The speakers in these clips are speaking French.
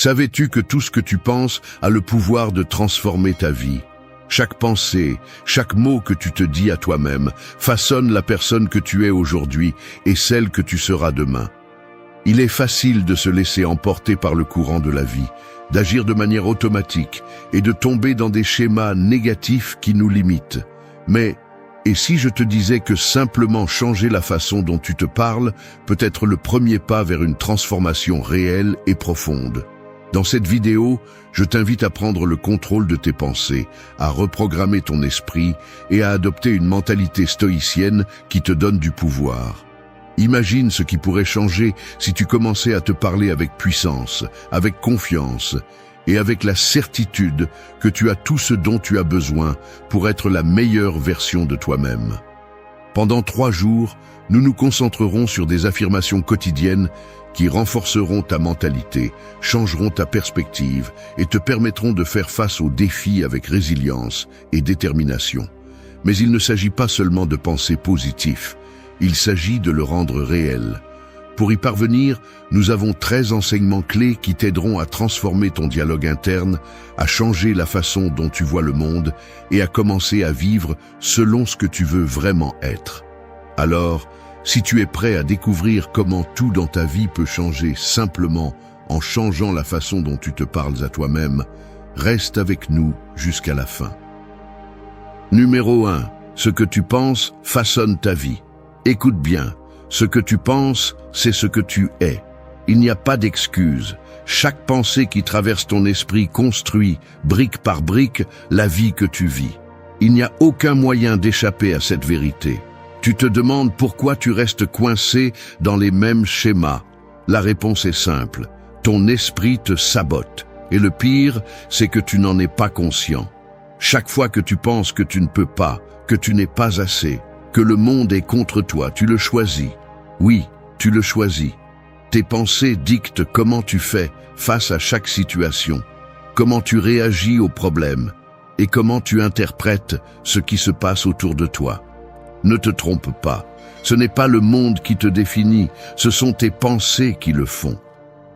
Savais-tu que tout ce que tu penses a le pouvoir de transformer ta vie? Chaque pensée, chaque mot que tu te dis à toi-même façonne la personne que tu es aujourd'hui et celle que tu seras demain. Il est facile de se laisser emporter par le courant de la vie, d'agir de manière automatique et de tomber dans des schémas négatifs qui nous limitent. Mais, et si je te disais que simplement changer la façon dont tu te parles peut être le premier pas vers une transformation réelle et profonde? Dans cette vidéo, je t'invite à prendre le contrôle de tes pensées, à reprogrammer ton esprit et à adopter une mentalité stoïcienne qui te donne du pouvoir. Imagine ce qui pourrait changer si tu commençais à te parler avec puissance, avec confiance et avec la certitude que tu as tout ce dont tu as besoin pour être la meilleure version de toi-même. Pendant 3 jours, nous nous concentrerons sur des affirmations quotidiennes qui renforceront ta mentalité, changeront ta perspective et te permettront de faire face aux défis avec résilience et détermination. Mais il ne s'agit pas seulement de penser positif, il s'agit de le rendre réel. Pour y parvenir, nous avons 13 enseignements clés qui t'aideront à transformer ton dialogue interne, à changer la façon dont tu vois le monde et à commencer à vivre selon ce que tu veux vraiment être. Alors, si tu es prêt à découvrir comment tout dans ta vie peut changer simplement en changeant la façon dont tu te parles à toi-même, reste avec nous jusqu'à la fin. Numéro 1. Ce que tu penses façonne ta vie. Écoute bien, ce que tu penses, c'est ce que tu es. Il n'y a pas d'excuse. Chaque pensée qui traverse ton esprit construit, brique par brique, la vie que tu vis. Il n'y a aucun moyen d'échapper à cette vérité. Tu te demandes pourquoi tu restes coincé dans les mêmes schémas. La réponse est simple. Ton esprit te sabote. Et le pire, c'est que tu n'en es pas conscient. Chaque fois que tu penses que tu ne peux pas, que tu n'es pas assez, que le monde est contre toi, tu le choisis. Oui, tu le choisis. Tes pensées dictent comment tu fais face à chaque situation, comment tu réagis aux problèmes et comment tu interprètes ce qui se passe autour de toi. Ne te trompe pas, ce n'est pas le monde qui te définit, ce sont tes pensées qui le font.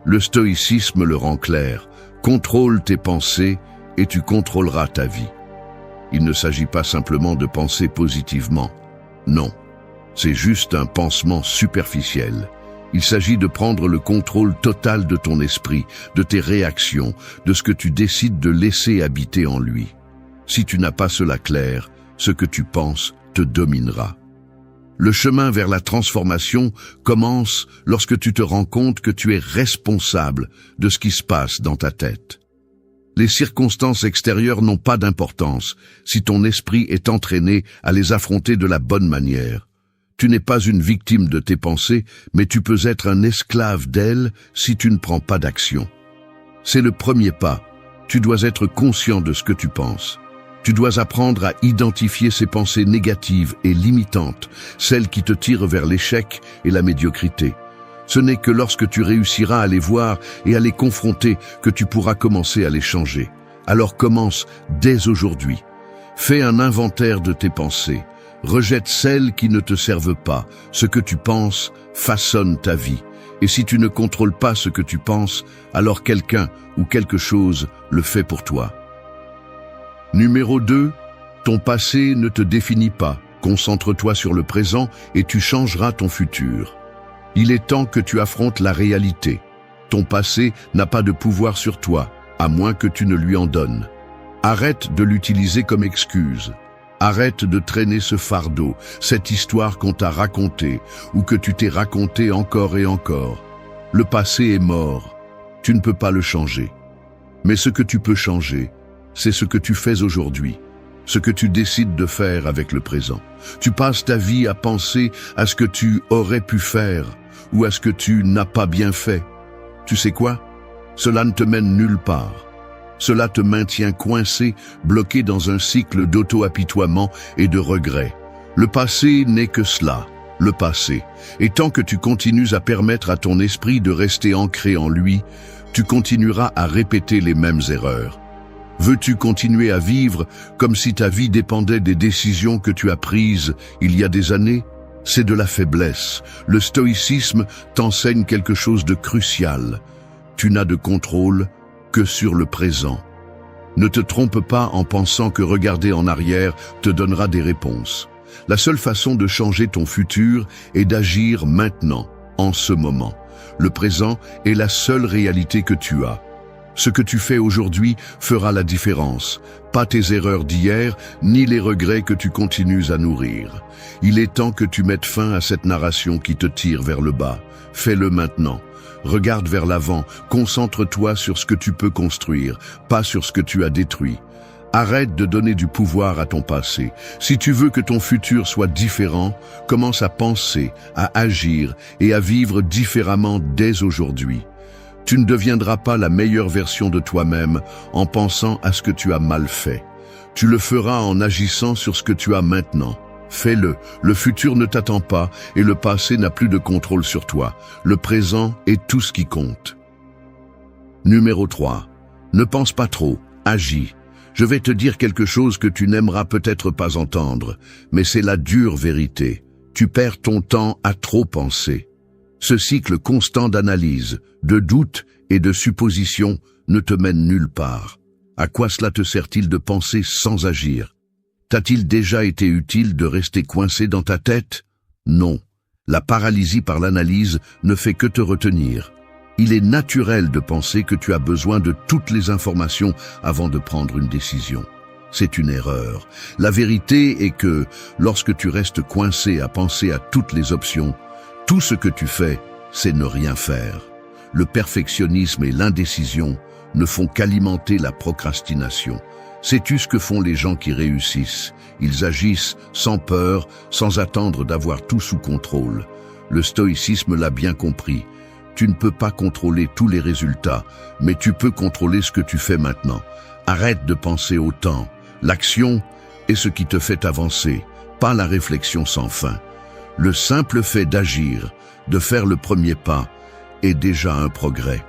Le stoïcisme le rend clair, contrôle tes pensées et tu contrôleras ta vie. Il ne s'agit pas simplement de penser positivement, non, c'est juste un pansement superficiel. Il s'agit de prendre le contrôle total de ton esprit, de tes réactions, de ce que tu décides de laisser habiter en lui. Si tu n'as pas cela clair, ce que tu penses te dominera. Le chemin vers la transformation commence lorsque tu te rends compte que tu es responsable de ce qui se passe dans ta tête. Les circonstances extérieures n'ont pas d'importance si ton esprit est entraîné à les affronter de la bonne manière. Tu n'es pas une victime de tes pensées, mais tu peux être un esclave d'elles si tu ne prends pas d'action. C'est le premier pas. Tu dois être conscient de ce que tu penses. Tu dois apprendre à identifier ces pensées négatives et limitantes, celles qui te tirent vers l'échec et la médiocrité. Ce n'est que lorsque tu réussiras à les voir et à les confronter que tu pourras commencer à les changer. Alors commence dès aujourd'hui. Fais un inventaire de tes pensées. Rejette celles qui ne te servent pas. Ce que tu penses façonne ta vie. Et si tu ne contrôles pas ce que tu penses, alors quelqu'un ou quelque chose le fait pour toi. Numéro 2. Ton passé ne te définit pas. Concentre-toi sur le présent et tu changeras ton futur. Il est temps que tu affrontes la réalité. Ton passé n'a pas de pouvoir sur toi, à moins que tu ne lui en donnes. Arrête de l'utiliser comme excuse. Arrête de traîner ce fardeau, cette histoire qu'on t'a racontée ou que tu t'es raconté encore et encore. Le passé est mort. Tu ne peux pas le changer. Mais ce que tu peux changer, c'est ce que tu fais aujourd'hui, ce que tu décides de faire avec le présent. Tu passes ta vie à penser à ce que tu aurais pu faire ou à ce que tu n'as pas bien fait. Tu sais quoi? Cela ne te mène nulle part. Cela te maintient coincé, bloqué dans un cycle d'auto-apitoiement et de regret. Le passé n'est que cela, le passé. Et tant que tu continues à permettre à ton esprit de rester ancré en lui, tu continueras à répéter les mêmes erreurs. Veux-tu continuer à vivre comme si ta vie dépendait des décisions que tu as prises il y a des années? C'est de la faiblesse. Le stoïcisme t'enseigne quelque chose de crucial. Tu n'as de contrôle que sur le présent. Ne te trompe pas en pensant que regarder en arrière te donnera des réponses. La seule façon de changer ton futur est d'agir maintenant, en ce moment. Le présent est la seule réalité que tu as. Ce que tu fais aujourd'hui fera la différence, pas tes erreurs d'hier, ni les regrets que tu continues à nourrir. Il est temps que tu mettes fin à cette narration qui te tire vers le bas. Fais-le maintenant. Regarde vers l'avant, concentre-toi sur ce que tu peux construire, pas sur ce que tu as détruit. Arrête de donner du pouvoir à ton passé. Si tu veux que ton futur soit différent, commence à penser, à agir et à vivre différemment dès aujourd'hui. Tu ne deviendras pas la meilleure version de toi-même en pensant à ce que tu as mal fait. Tu le feras en agissant sur ce que tu as maintenant. Fais-le. Le futur ne t'attend pas et le passé n'a plus de contrôle sur toi. Le présent est tout ce qui compte. Numéro 3. Ne pense pas trop, agis. Je vais te dire quelque chose que tu n'aimeras peut-être pas entendre, mais c'est la dure vérité. Tu perds ton temps à trop penser. Ce cycle constant d'analyse, de doute et de supposition ne te mène nulle part. À quoi cela te sert-il de penser sans agir? T'a-t-il déjà été utile de rester coincé dans ta tête? Non. La paralysie par l'analyse ne fait que te retenir. Il est naturel de penser que tu as besoin de toutes les informations avant de prendre une décision. C'est une erreur. La vérité est que, lorsque tu restes coincé à penser à toutes les options, tout ce que tu fais, c'est ne rien faire. Le perfectionnisme et l'indécision ne font qu'alimenter la procrastination. Sais-tu ce que font les gens qui réussissent? Ils agissent sans peur, sans attendre d'avoir tout sous contrôle. Le stoïcisme l'a bien compris. Tu ne peux pas contrôler tous les résultats, mais tu peux contrôler ce que tu fais maintenant. Arrête de penser au temps. L'action est ce qui te fait avancer, pas la réflexion sans fin. Le simple fait d'agir, de faire le premier pas, est déjà un progrès.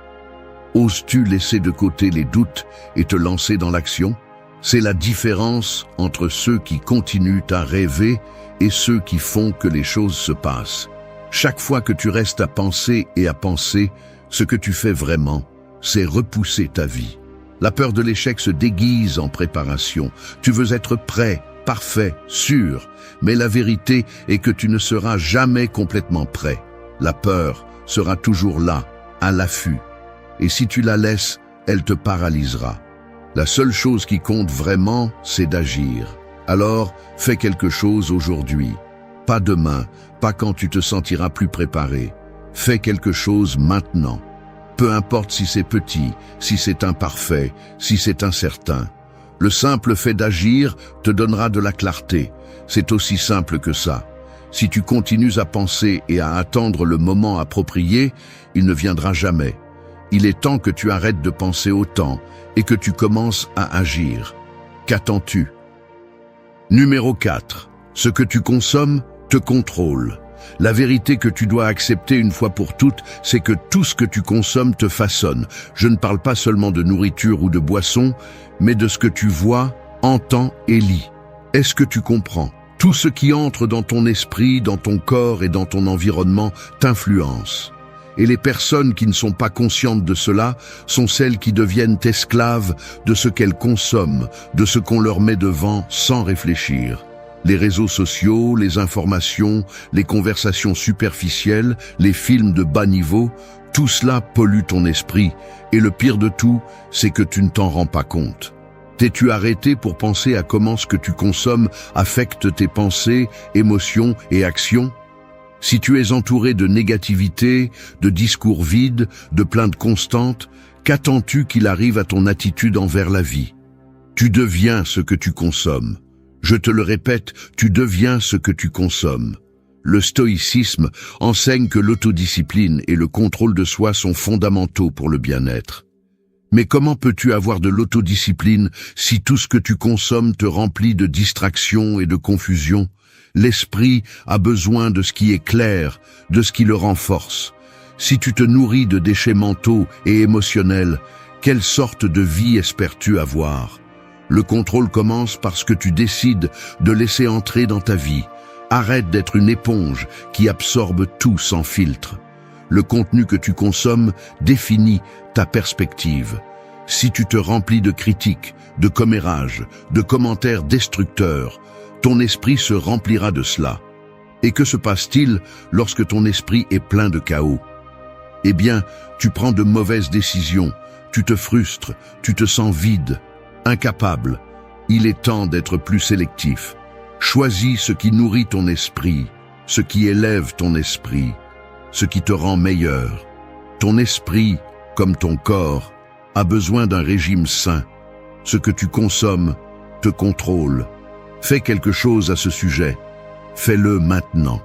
Oses-tu laisser de côté les doutes et te lancer dans l'action? C'est la différence entre ceux qui continuent à rêver et ceux qui font que les choses se passent. Chaque fois que tu restes à penser et à penser, ce que tu fais vraiment, c'est repousser ta vie. La peur de l'échec se déguise en préparation. Tu veux être prêt, parfait, sûr, mais la vérité est que tu ne seras jamais complètement prêt. La peur sera toujours là, à l'affût. Et si tu la laisses, elle te paralysera. La seule chose qui compte vraiment, c'est d'agir. Alors, fais quelque chose aujourd'hui. Pas demain, pas quand tu te sentiras plus préparé. Fais quelque chose maintenant. Peu importe si c'est petit, si c'est imparfait, si c'est incertain. Le simple fait d'agir te donnera de la clarté. C'est aussi simple que ça. Si tu continues à penser et à attendre le moment approprié, il ne viendra jamais. Il est temps que tu arrêtes de penser autant et que tu commences à agir. Qu'attends-tu? Numéro 4. Ce que tu consommes te contrôle. La vérité que tu dois accepter une fois pour toutes, c'est que tout ce que tu consommes te façonne. Je ne parle pas seulement de nourriture ou de boisson, mais de ce que tu vois, entends et lis. Est-ce que tu comprends? Tout ce qui entre dans ton esprit, dans ton corps et dans ton environnement t'influence. Et les personnes qui ne sont pas conscientes de cela sont celles qui deviennent esclaves de ce qu'elles consomment, de ce qu'on leur met devant sans réfléchir. Les réseaux sociaux, les informations, les conversations superficielles, les films de bas niveau, tout cela pollue ton esprit. Et le pire de tout, c'est que tu ne t'en rends pas compte. T'es-tu arrêté pour penser à comment ce que tu consommes affecte tes pensées, émotions et actions? Si tu es entouré de négativité, de discours vides, de plaintes constantes, qu'attends-tu qu'il arrive à ton attitude envers la vie? Tu deviens ce que tu consommes. Je te le répète, tu deviens ce que tu consommes. Le stoïcisme enseigne que l'autodiscipline et le contrôle de soi sont fondamentaux pour le bien-être. Mais comment peux-tu avoir de l'autodiscipline si tout ce que tu consommes te remplit de distractions et de confusion? L'esprit a besoin de ce qui est clair, de ce qui le renforce. Si tu te nourris de déchets mentaux et émotionnels, quelle sorte de vie espères-tu avoir? Le contrôle commence parce que tu décides de laisser entrer dans ta vie. Arrête d'être une éponge qui absorbe tout sans filtre. Le contenu que tu consommes définit ta perspective. Si tu te remplis de critiques, de commérages, de commentaires destructeurs, ton esprit se remplira de cela. Et que se passe-t-il lorsque ton esprit est plein de chaos? Eh bien, tu prends de mauvaises décisions, tu te frustres, tu te sens vide, incapable. Il est temps d'être plus sélectif. Choisis ce qui nourrit ton esprit, ce qui élève ton esprit, ce qui te rend meilleur. Ton esprit, comme ton corps, a besoin d'un régime sain. Ce que tu consommes te contrôle. Fais quelque chose à ce sujet. Fais-le maintenant.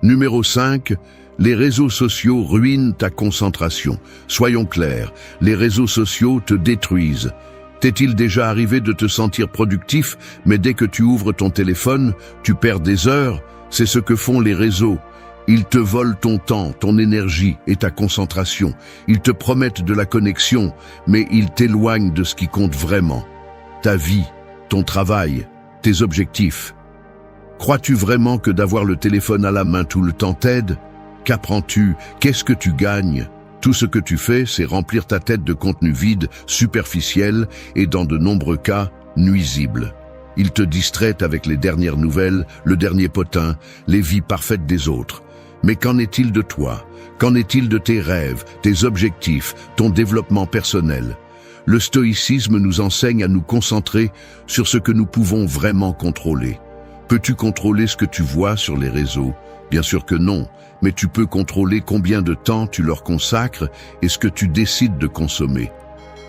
Numéro 5. Les réseaux sociaux ruinent ta concentration. Soyons clairs, les réseaux sociaux te détruisent. T'est-il déjà arrivé de te sentir productif, mais dès que tu ouvres ton téléphone, tu perds des heures? C'est ce que font les réseaux. Ils te volent ton temps, ton énergie et ta concentration. Ils te promettent de la connexion, mais ils t'éloignent de ce qui compte vraiment. Ta vie, ton travail, tes objectifs. Crois-tu vraiment que d'avoir le téléphone à la main tout le temps t'aide? Qu'apprends-tu? Qu'est-ce que tu gagnes? Tout ce que tu fais, c'est remplir ta tête de contenu vide, superficiel et dans de nombreux cas, nuisible. Il te distrait avec les dernières nouvelles, le dernier potin, les vies parfaites des autres. Mais qu'en est-il de toi? Qu'en est-il de tes rêves, tes objectifs, ton développement personnel? Le stoïcisme nous enseigne à nous concentrer sur ce que nous pouvons vraiment contrôler. Peux-tu contrôler ce que tu vois sur les réseaux? Bien sûr que non, mais tu peux contrôler combien de temps tu leur consacres et ce que tu décides de consommer.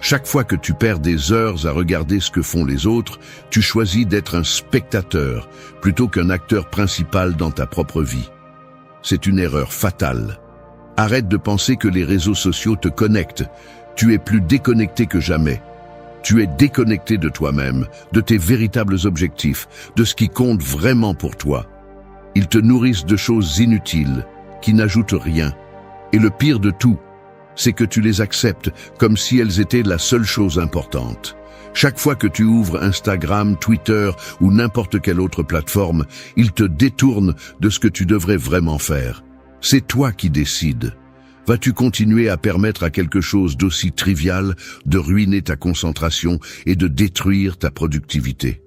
Chaque fois que tu perds des heures à regarder ce que font les autres, tu choisis d'être un spectateur plutôt qu'un acteur principal dans ta propre vie. C'est une erreur fatale. Arrête de penser que les réseaux sociaux te connectent. Tu es plus déconnecté que jamais. Tu es déconnecté de toi-même, de tes véritables objectifs, de ce qui compte vraiment pour toi. Ils te nourrissent de choses inutiles, qui n'ajoutent rien. Et le pire de tout, c'est que tu les acceptes comme si elles étaient la seule chose importante. Chaque fois que tu ouvres Instagram, Twitter ou n'importe quelle autre plateforme, ils te détournent de ce que tu devrais vraiment faire. C'est toi qui décides. Vas-tu continuer à permettre à quelque chose d'aussi trivial de ruiner ta concentration et de détruire ta productivité?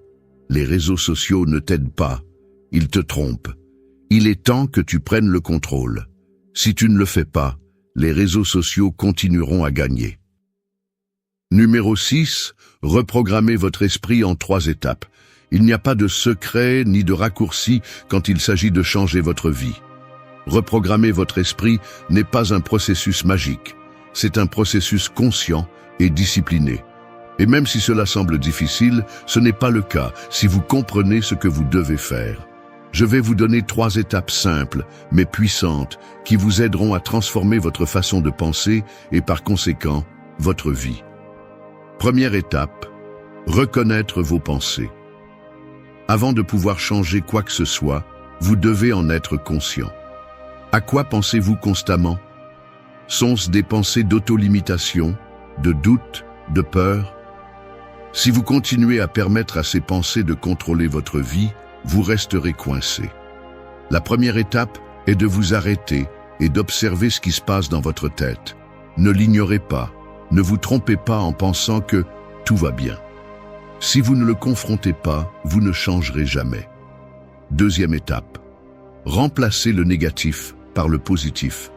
Les réseaux sociaux ne t'aident pas, ils te trompent. Il est temps que tu prennes le contrôle. Si tu ne le fais pas, les réseaux sociaux continueront à gagner. Numéro 6. Reprogrammez votre esprit en 3 étapes. Il n'y a pas de secret ni de raccourci quand il s'agit de changer votre vie. Reprogrammer votre esprit n'est pas un processus magique. C'est un processus conscient et discipliné. Et même si cela semble difficile, ce n'est pas le cas si vous comprenez ce que vous devez faire. Je vais vous donner 3 étapes simples, mais puissantes, qui vous aideront à transformer votre façon de penser et par conséquent, votre vie. Première étape, reconnaître vos pensées. Avant de pouvoir changer quoi que ce soit, vous devez en être conscient. À quoi pensez-vous constamment? Sont-ce des pensées d'auto-limitation, de doute, de peur? Si vous continuez à permettre à ces pensées de contrôler votre vie, vous resterez coincé. La première étape est de vous arrêter et d'observer ce qui se passe dans votre tête. Ne l'ignorez pas, ne vous trompez pas en pensant que tout va bien. Si vous ne le confrontez pas, vous ne changerez jamais. Deuxième étape, remplacez le négatif par le positif.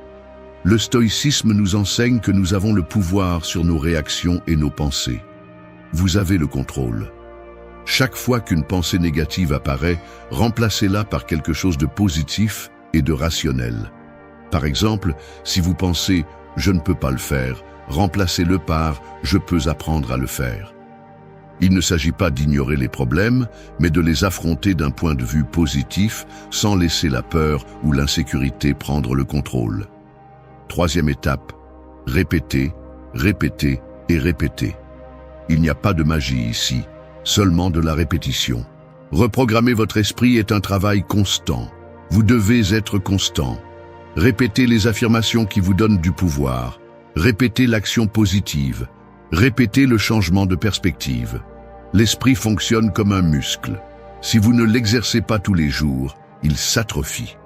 Le stoïcisme nous enseigne que nous avons le pouvoir sur nos réactions et nos pensées. Vous avez le contrôle. Chaque fois qu'une pensée négative apparaît, remplacez-la par quelque chose de positif et de rationnel. Par exemple, si vous pensez « je ne peux pas le faire », remplacez-le par « je peux apprendre à le faire ». Il ne s'agit pas d'ignorer les problèmes, mais de les affronter d'un point de vue positif, sans laisser la peur ou l'insécurité prendre le contrôle. Troisième étape, répétez, répétez et répétez. Il n'y a pas de magie ici, seulement de la répétition. Reprogrammer votre esprit est un travail constant. Vous devez être constant. Répétez les affirmations qui vous donnent du pouvoir. Répétez l'action positive. Répétez le changement de perspective. L'esprit fonctionne comme un muscle. Si vous ne l'exercez pas tous les jours, il s'atrophie.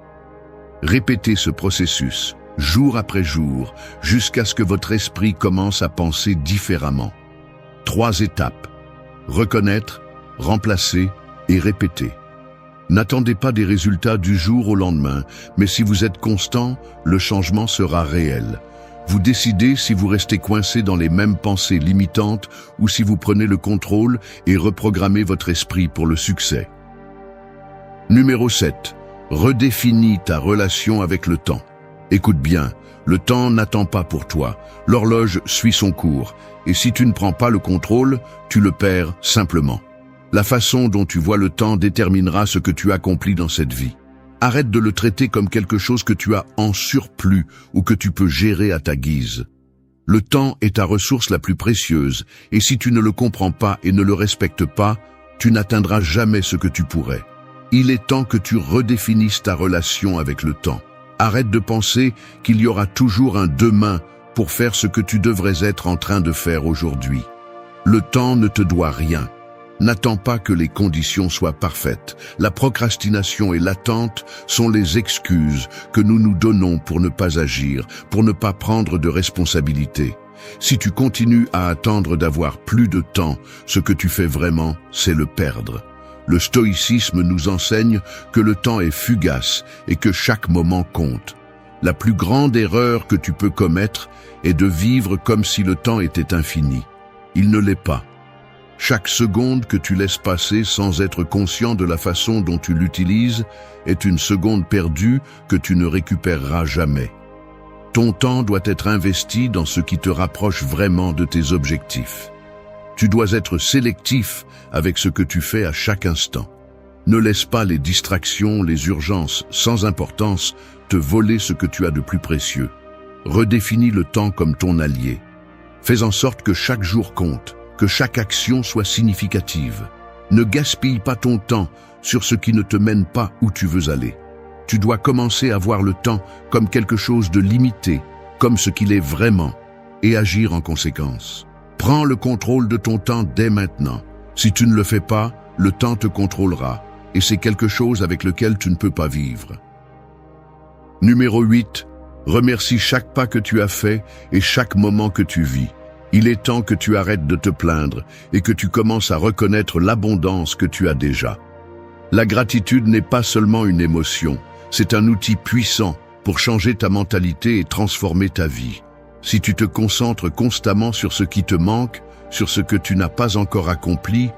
Répétez ce processus, jour après jour, jusqu'à ce que votre esprit commence à penser différemment. 3 étapes. Reconnaître, remplacer et répéter. N'attendez pas des résultats du jour au lendemain, mais si vous êtes constant, le changement sera réel. Vous décidez si vous restez coincé dans les mêmes pensées limitantes ou si vous prenez le contrôle et reprogrammez votre esprit pour le succès. Numéro 7. Redéfinis ta relation avec le temps. Écoute bien, le temps n'attend pas pour toi. L'horloge suit son cours. Et si tu ne prends pas le contrôle, tu le perds simplement. La façon dont tu vois le temps déterminera ce que tu accomplis dans cette vie. Arrête de le traiter comme quelque chose que tu as en surplus ou que tu peux gérer à ta guise. Le temps est ta ressource la plus précieuse, et si tu ne le comprends pas et ne le respectes pas, tu n'atteindras jamais ce que tu pourrais. Il est temps que tu redéfinisses ta relation avec le temps. Arrête de penser qu'il y aura toujours un demain pour faire ce que tu devrais être en train de faire aujourd'hui. Le temps ne te doit rien. N'attends pas que les conditions soient parfaites. La procrastination et l'attente sont les excuses que nous nous donnons pour ne pas agir, pour ne pas prendre de responsabilité. Si tu continues à attendre d'avoir plus de temps, ce que tu fais vraiment, c'est le perdre. Le stoïcisme nous enseigne que le temps est fugace et que chaque moment compte. La plus grande erreur que tu peux commettre est de vivre comme si le temps était infini. Il ne l'est pas. Chaque seconde que tu laisses passer sans être conscient de la façon dont tu l'utilises est une seconde perdue que tu ne récupéreras jamais. Ton temps doit être investi dans ce qui te rapproche vraiment de tes objectifs. Tu dois être sélectif avec ce que tu fais à chaque instant. Ne laisse pas les distractions, les urgences sans importance te voler ce que tu as de plus précieux. Redéfinis le temps comme ton allié. Fais en sorte que chaque jour compte, que chaque action soit significative. Ne gaspille pas ton temps sur ce qui ne te mène pas où tu veux aller. Tu dois commencer à voir le temps comme quelque chose de limité, comme ce qu'il est vraiment, et agir en conséquence. Prends le contrôle de ton temps dès maintenant. Si tu ne le fais pas, le temps te contrôlera, et c'est quelque chose avec lequel tu ne peux pas vivre. Numéro 8. Remercie chaque pas que tu as fait et chaque moment que tu vis. Il est temps que tu arrêtes de te plaindre et que tu commences à reconnaître l'abondance que tu as déjà. La gratitude n'est pas seulement une émotion, c'est un outil puissant pour changer ta mentalité et transformer ta vie. Si tu te concentres constamment sur ce qui te manque, sur ce que tu n'as pas encore accompli,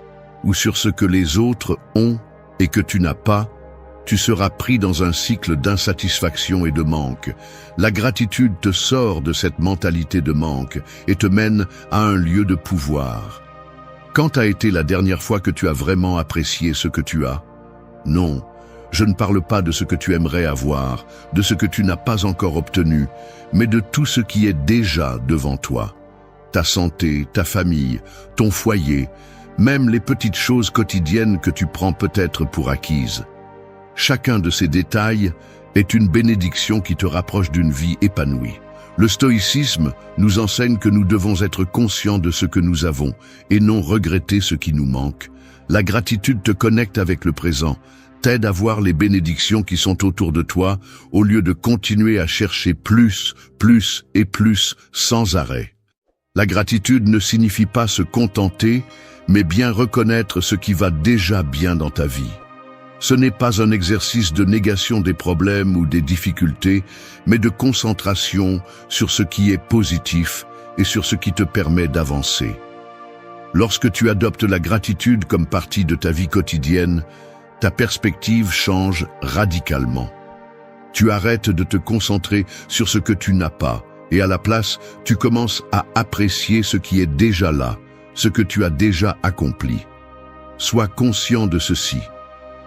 ou sur ce que les autres ont et que tu n'as pas, tu seras pris dans un cycle d'insatisfaction et de manque. La gratitude te sort de cette mentalité de manque et te mène à un lieu de pouvoir. Quand a été la dernière fois que tu as vraiment apprécié ce que tu as? Non, je ne parle pas de ce que tu aimerais avoir, de ce que tu n'as pas encore obtenu, mais de tout ce qui est déjà devant toi. Ta santé, ta famille, ton foyer, même les petites choses quotidiennes que tu prends peut-être pour acquises. Chacun de ces détails est une bénédiction qui te rapproche d'une vie épanouie. Le stoïcisme nous enseigne que nous devons être conscients de ce que nous avons et non regretter ce qui nous manque. La gratitude te connecte avec le présent, t'aide à voir les bénédictions qui sont autour de toi au lieu de continuer à chercher plus, plus et plus sans arrêt. La gratitude ne signifie pas se contenter, mais bien reconnaître ce qui va déjà bien dans ta vie. Ce n'est pas un exercice de négation des problèmes ou des difficultés, mais de concentration sur ce qui est positif et sur ce qui te permet d'avancer. Lorsque tu adoptes la gratitude comme partie de ta vie quotidienne, ta perspective change radicalement. Tu arrêtes de te concentrer sur ce que tu n'as pas, et à la place, tu commences à apprécier ce qui est déjà là, ce que tu as déjà accompli. Sois conscient de ceci.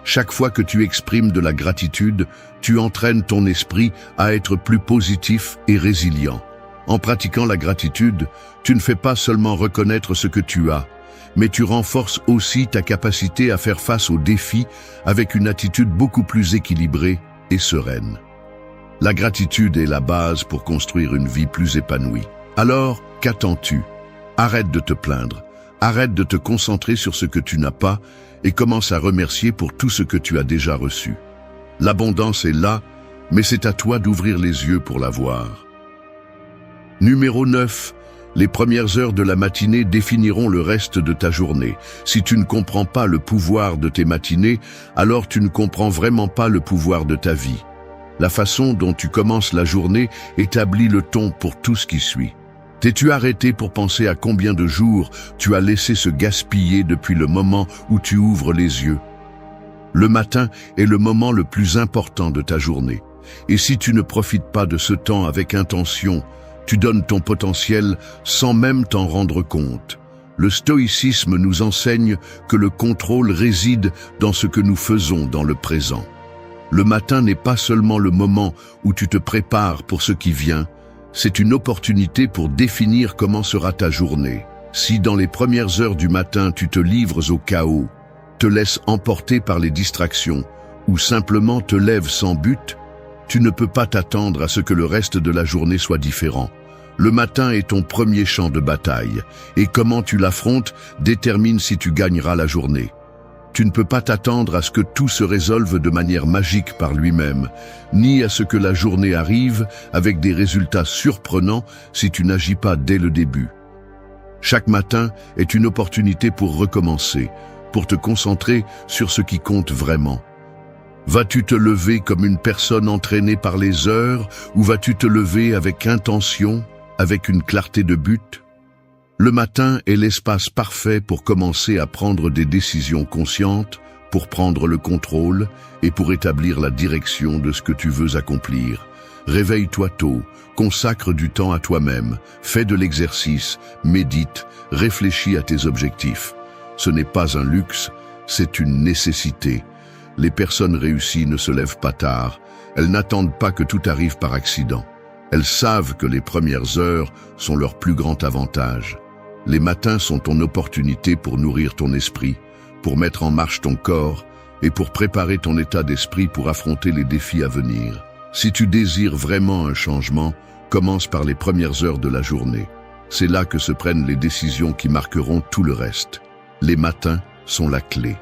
Chaque fois que tu exprimes de la gratitude, tu entraînes ton esprit à être plus positif et résilient. En pratiquant la gratitude, tu ne fais pas seulement reconnaître ce que tu as, mais tu renforces aussi ta capacité à faire face aux défis avec une attitude beaucoup plus équilibrée et sereine. La gratitude est la base pour construire une vie plus épanouie. Alors, qu'attends-tu? Arrête de te plaindre, arrête de te concentrer sur ce que tu n'as pas et commence à remercier pour tout ce que tu as déjà reçu. L'abondance est là, mais c'est à toi d'ouvrir les yeux pour la voir. Numéro 9. Les premières heures de la matinée définiront le reste de ta journée. Si tu ne comprends pas le pouvoir de tes matinées, alors tu ne comprends vraiment pas le pouvoir de ta vie. La façon dont tu commences la journée établit le ton pour tout ce qui suit. T'es-tu arrêté pour penser à combien de jours tu as laissé se gaspiller depuis le moment où tu ouvres les yeux? Le matin est le moment le plus important de ta journée. Et si tu ne profites pas de ce temps avec intention, tu donnes ton potentiel sans même t'en rendre compte. Le stoïcisme nous enseigne que le contrôle réside dans ce que nous faisons dans le présent. Le matin n'est pas seulement le moment où tu te prépares pour ce qui vient, c'est une opportunité pour définir comment sera ta journée. Si dans les premières heures du matin tu te livres au chaos, te laisses emporter par les distractions ou simplement te lèves sans but, tu ne peux pas t'attendre à ce que le reste de la journée soit différent. Le matin est ton premier champ de bataille, et comment tu l'affrontes détermine si tu gagneras la journée. Tu ne peux pas t'attendre à ce que tout se résolve de manière magique par lui-même, ni à ce que la journée arrive avec des résultats surprenants si tu n'agis pas dès le début. Chaque matin est une opportunité pour recommencer, pour te concentrer sur ce qui compte vraiment. Vas-tu te lever comme une personne entraînée par les heures, ou vas-tu te lever avec intention, avec une clarté de but? Le matin est l'espace parfait pour commencer à prendre des décisions conscientes, pour prendre le contrôle et pour établir la direction de ce que tu veux accomplir. Réveille-toi tôt, consacre du temps à toi-même, fais de l'exercice, médite, réfléchis à tes objectifs. Ce n'est pas un luxe, c'est une nécessité. Les personnes réussies ne se lèvent pas tard, elles n'attendent pas que tout arrive par accident. Elles savent que les premières heures sont leur plus grand avantage. Les matins sont ton opportunité pour nourrir ton esprit, pour mettre en marche ton corps et pour préparer ton état d'esprit pour affronter les défis à venir. Si tu désires vraiment un changement, commence par les premières heures de la journée. C'est là que se prennent les décisions qui marqueront tout le reste. Les matins sont la clé.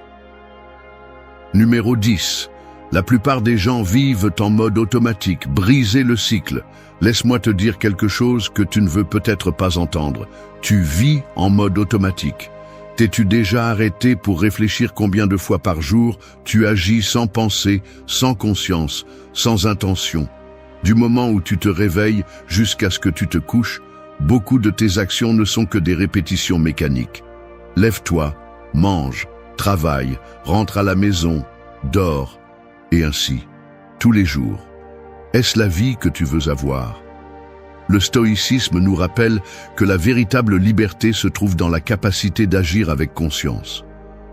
Numéro 10. La plupart des gens vivent en mode automatique, briser le cycle. Laisse-moi te dire quelque chose que tu ne veux peut-être pas entendre. Tu vis en mode automatique. T'es-tu déjà arrêté pour réfléchir combien de fois par jour tu agis sans penser, sans conscience, sans intention? Du moment où tu te réveilles jusqu'à ce que tu te couches, beaucoup de tes actions ne sont que des répétitions mécaniques. Lève-toi, mange, travaille, rentre à la maison, dors, et ainsi, tous les jours. Est-ce la vie que tu veux avoir? Le stoïcisme nous rappelle que la véritable liberté se trouve dans la capacité d'agir avec conscience.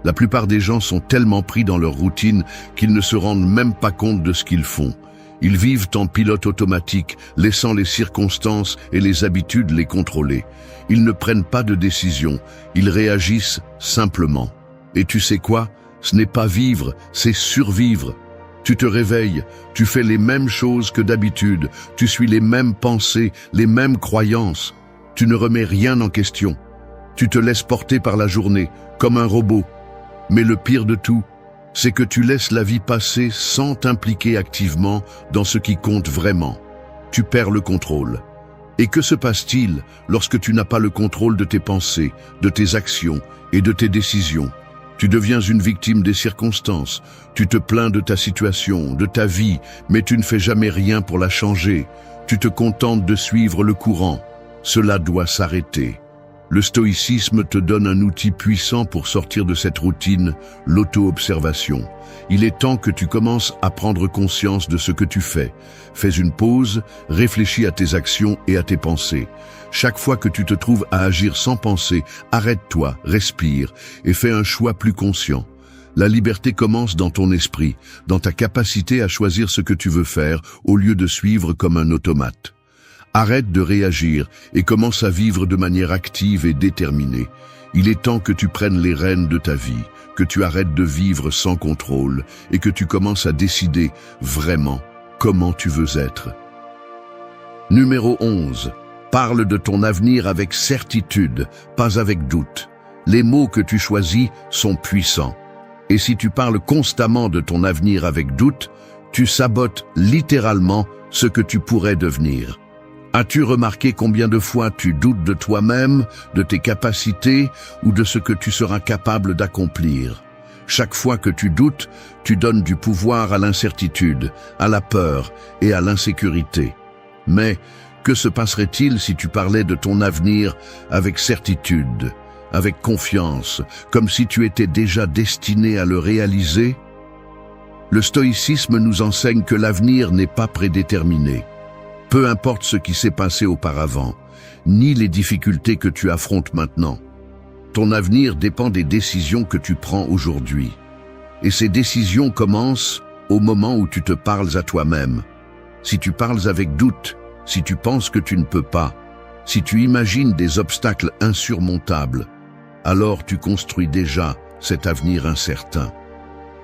La plupart des gens sont tellement pris dans leur routine qu'ils ne se rendent même pas compte de ce qu'ils font. Ils vivent en pilote automatique, laissant les circonstances et les habitudes les contrôler. Ils ne prennent pas de décision, ils réagissent simplement. Et tu sais quoi? Ce n'est pas vivre, c'est survivre. Tu te réveilles, tu fais les mêmes choses que d'habitude, tu suis les mêmes pensées, les mêmes croyances. Tu ne remets rien en question. Tu te laisses porter par la journée, comme un robot. Mais le pire de tout, c'est que tu laisses la vie passer sans t'impliquer activement dans ce qui compte vraiment. Tu perds le contrôle. Et que se passe-t-il lorsque tu n'as pas le contrôle de tes pensées, de tes actions et de tes décisions? Tu deviens une victime des circonstances, tu te plains de ta situation, de ta vie, mais tu ne fais jamais rien pour la changer. Tu te contentes de suivre le courant. Cela doit s'arrêter. Le stoïcisme te donne un outil puissant pour sortir de cette routine, l'auto-observation. Il est temps que tu commences à prendre conscience de ce que tu fais. Fais une pause, réfléchis à tes actions et à tes pensées. Chaque fois que tu te trouves à agir sans penser, arrête-toi, respire et fais un choix plus conscient. La liberté commence dans ton esprit, dans ta capacité à choisir ce que tu veux faire au lieu de suivre comme un automate. Arrête de réagir et commence à vivre de manière active et déterminée. Il est temps que tu prennes les rênes de ta vie, que tu arrêtes de vivre sans contrôle et que tu commences à décider vraiment comment tu veux être. Numéro 11. Parle de ton avenir avec certitude, pas avec doute. Les mots que tu choisis sont puissants. Et si tu parles constamment de ton avenir avec doute, tu sabotes littéralement ce que tu pourrais devenir. As-tu remarqué combien de fois tu doutes de toi-même, de tes capacités ou de ce que tu seras capable d'accomplir? Chaque fois que tu doutes, tu donnes du pouvoir à l'incertitude, à la peur et à l'insécurité. Mais que se passerait-il si tu parlais de ton avenir avec certitude, avec confiance, comme si tu étais déjà destiné à le réaliser? Le stoïcisme nous enseigne que l'avenir n'est pas prédéterminé. Peu importe ce qui s'est passé auparavant, ni les difficultés que tu affrontes maintenant. Ton avenir dépend des décisions que tu prends aujourd'hui. Et ces décisions commencent au moment où tu te parles à toi-même. Si tu parles avec doute, si tu penses que tu ne peux pas, si tu imagines des obstacles insurmontables, alors tu construis déjà cet avenir incertain.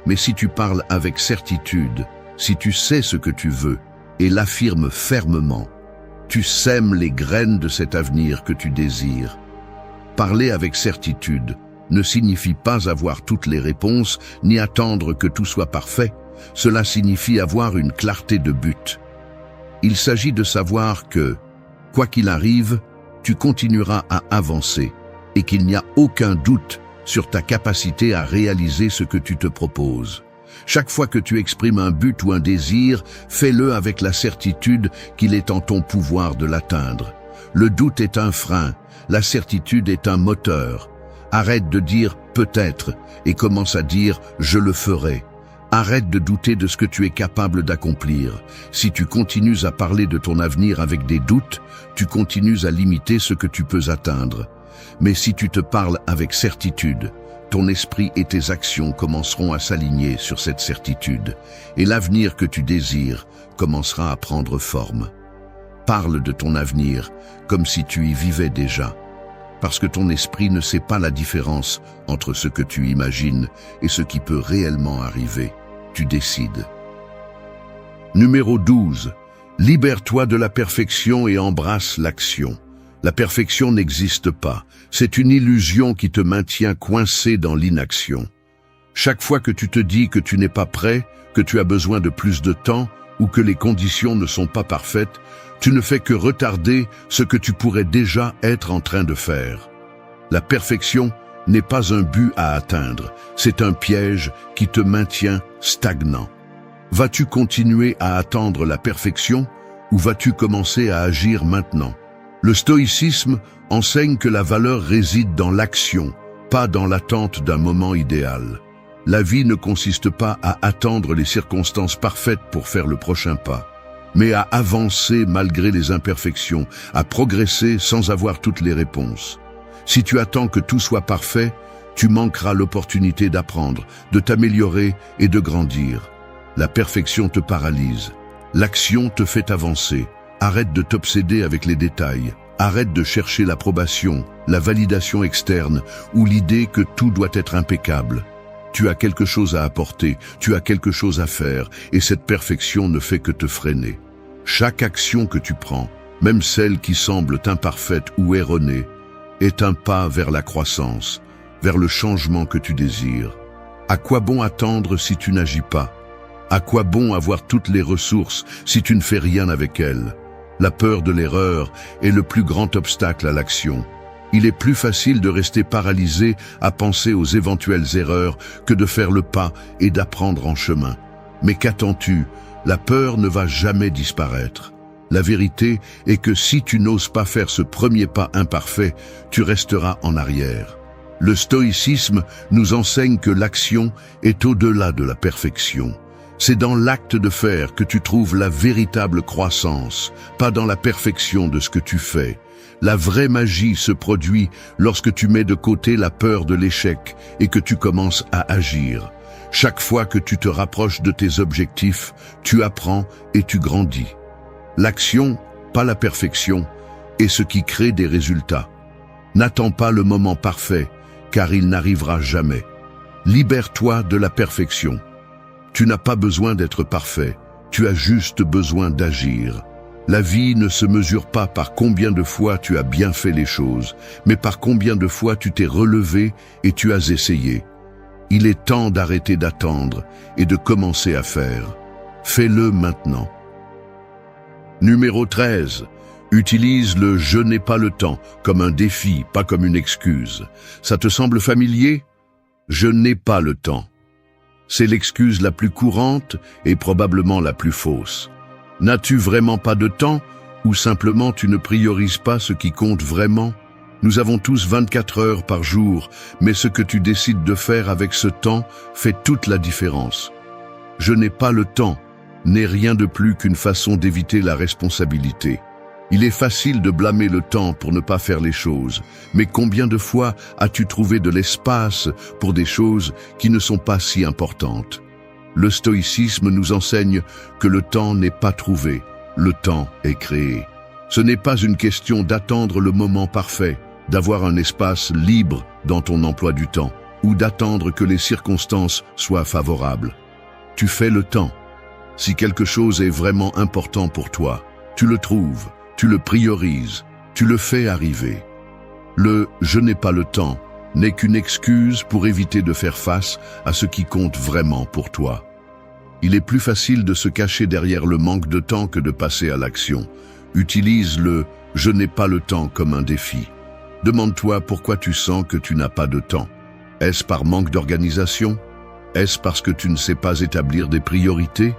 Mais si tu parles avec certitude, si tu sais ce que tu veux et l'affirmes fermement, tu sèmes les graines de cet avenir que tu désires. Parler avec certitude ne signifie pas avoir toutes les réponses ni attendre que tout soit parfait. Cela signifie avoir une clarté de but. Il s'agit de savoir que, quoi qu'il arrive, tu continueras à avancer et qu'il n'y a aucun doute sur ta capacité à réaliser ce que tu te proposes. Chaque fois que tu exprimes un but ou un désir, fais-le avec la certitude qu'il est en ton pouvoir de l'atteindre. Le doute est un frein, la certitude est un moteur. Arrête de dire « peut-être » et commence à dire « je le ferai ». Arrête de douter de ce que tu es capable d'accomplir. Si tu continues à parler de ton avenir avec des doutes, tu continues à limiter ce que tu peux atteindre. Mais si tu te parles avec certitude, ton esprit et tes actions commenceront à s'aligner sur cette certitude, et l'avenir que tu désires commencera à prendre forme. Parle de ton avenir comme si tu y vivais déjà, parce que ton esprit ne sait pas la différence entre ce que tu imagines et ce qui peut réellement arriver. Tu décides. Numéro 12. Libère-toi de la perfection et embrasse l'action. La perfection n'existe pas. C'est une illusion qui te maintient coincé dans l'inaction. Chaque fois que tu te dis que tu n'es pas prêt, que tu as besoin de plus de temps ou que les conditions ne sont pas parfaites, tu ne fais que retarder ce que tu pourrais déjà être en train de faire. La perfection n'est pas un but à atteindre, c'est un piège qui te maintient stagnant. Vas-tu continuer à attendre la perfection ou vas-tu commencer à agir maintenant? Le stoïcisme enseigne que la valeur réside dans l'action, pas dans l'attente d'un moment idéal. La vie ne consiste pas à attendre les circonstances parfaites pour faire le prochain pas, mais à avancer malgré les imperfections, à progresser sans avoir toutes les réponses. Si tu attends que tout soit parfait, tu manqueras l'opportunité d'apprendre, de t'améliorer et de grandir. La perfection te paralyse. L'action te fait avancer. Arrête de t'obséder avec les détails. Arrête de chercher l'approbation, la validation externe ou l'idée que tout doit être impeccable. Tu as quelque chose à apporter, tu as quelque chose à faire et cette perfection ne fait que te freiner. Chaque action que tu prends, même celle qui semble imparfaite ou erronée, est un pas vers la croissance, vers le changement que tu désires. À quoi bon attendre si tu n'agis pas? À quoi bon avoir toutes les ressources si tu ne fais rien avec elles? La peur de l'erreur est le plus grand obstacle à l'action. Il est plus facile de rester paralysé à penser aux éventuelles erreurs que de faire le pas et d'apprendre en chemin. Mais qu'attends-tu? La peur ne va jamais disparaître. La vérité est que si tu n'oses pas faire ce premier pas imparfait, tu resteras en arrière. Le stoïcisme nous enseigne que l'action est au-delà de la perfection. C'est dans l'acte de faire que tu trouves la véritable croissance, pas dans la perfection de ce que tu fais. La vraie magie se produit lorsque tu mets de côté la peur de l'échec et que tu commences à agir. Chaque fois que tu te rapproches de tes objectifs, tu apprends et tu grandis. L'action, pas la perfection, est ce qui crée des résultats. N'attends pas le moment parfait, car il n'arrivera jamais. Libère-toi de la perfection. Tu n'as pas besoin d'être parfait, tu as juste besoin d'agir. La vie ne se mesure pas par combien de fois tu as bien fait les choses, mais par combien de fois tu t'es relevé et tu as essayé. Il est temps d'arrêter d'attendre et de commencer à faire. Fais-le maintenant. Numéro 13. Utilise le « je n'ai pas le temps » comme un défi, pas comme une excuse. Ça te semble familier? Je n'ai pas le temps. C'est l'excuse la plus courante et probablement la plus fausse. N'as-tu vraiment pas de temps ou simplement tu ne priorises pas ce qui compte vraiment? Nous avons tous 24 heures par jour, mais ce que tu décides de faire avec ce temps fait toute la différence. Je n'ai pas le temps n'est rien de plus qu'une façon d'éviter la responsabilité. Il est facile de blâmer le temps pour ne pas faire les choses, mais combien de fois as-tu trouvé de l'espace pour des choses qui ne sont pas si importantes? Le stoïcisme nous enseigne que le temps n'est pas trouvé, le temps est créé. Ce n'est pas une question d'attendre le moment parfait, d'avoir un espace libre dans ton emploi du temps, ou d'attendre que les circonstances soient favorables. Tu fais le temps. Si quelque chose est vraiment important pour toi, tu le trouves. Tu le priorises, tu le fais arriver. Le « je n'ai pas le temps » n'est qu'une excuse pour éviter de faire face à ce qui compte vraiment pour toi. Il est plus facile de se cacher derrière le manque de temps que de passer à l'action. Utilise le « je n'ai pas le temps » comme un défi. Demande-toi pourquoi tu sens que tu n'as pas de temps. Est-ce par manque d'organisation? Est-ce parce que tu ne sais pas établir des priorités?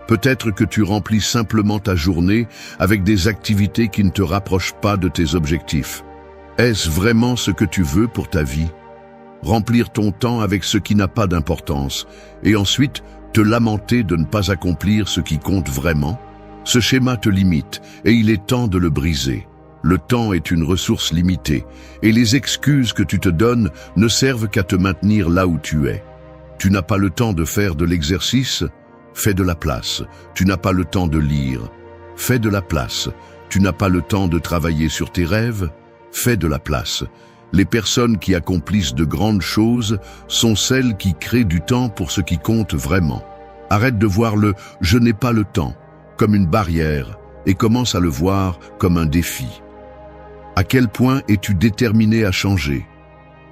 Peut-être que tu remplis simplement ta journée avec des activités qui ne te rapprochent pas de tes objectifs. Est-ce vraiment ce que tu veux pour ta vie? Remplir ton temps avec ce qui n'a pas d'importance et ensuite te lamenter de ne pas accomplir ce qui compte vraiment? Ce schéma te limite et il est temps de le briser. Le temps est une ressource limitée et les excuses que tu te donnes ne servent qu'à te maintenir là où tu es. Tu n'as pas le temps de faire de l'exercice? Fais de la place. Tu n'as pas le temps de lire. Fais de la place. Tu n'as pas le temps de travailler sur tes rêves. Fais de la place. Les personnes qui accomplissent de grandes choses sont celles qui créent du temps pour ce qui compte vraiment. Arrête de voir le « je n'ai pas le temps » comme une barrière et commence à le voir comme un défi. À quel point es-tu déterminé à changer?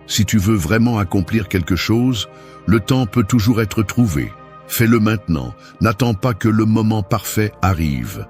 Si tu veux vraiment accomplir quelque chose, le temps peut toujours être trouvé. Fais-le maintenant, n'attends pas que le moment parfait arrive.